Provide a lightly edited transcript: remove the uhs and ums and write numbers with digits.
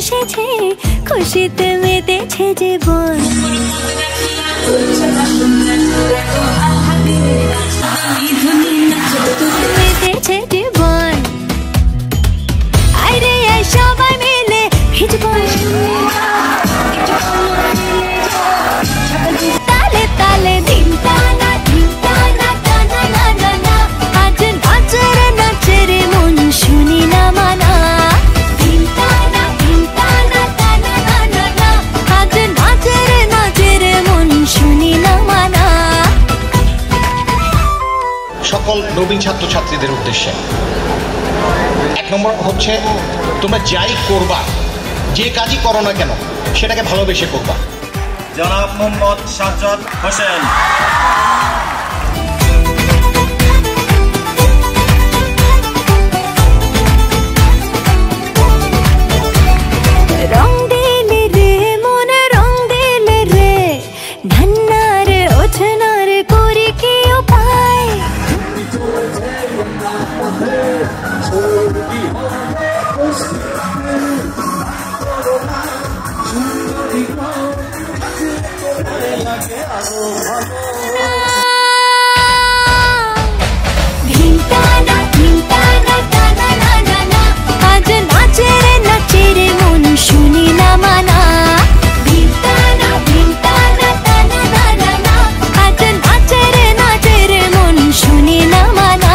এসেছে, খুশিতে মেতেছে জীবন। মেতেছে জীবন, আরে সবাই মিলে ভিজবো তালে তালে দিন টানা দিন টানা টানা না না না। আজ নাচের নাচের মন শুনি না মানা, দিন টানা দিন টানা টানা না না না। আজ নাচের নাচের মন শুনি না মানা। সকল নবীন ছাত্রছাত্রীদের উদ্দেশ্যে 1 নম্বর হচ্ছে, তোমরা যাই করবা, যে কাজই করো না কেন সেটাকে ভালোবেসে করবা। জনাব মোহাম্মদ সাজ্জাদ হোসেন। রং দিলে রে মন রং দিলে রে, ধান্নার ওঠনার করি কি উপায়। দিন টানা দিন টানা টানা না না না। আজ নাচের নাচের মন শুনি না মানা, দিন টানা দিন টানা টানা না না না। আজ নাচের নাচের মন শুনি না মানা।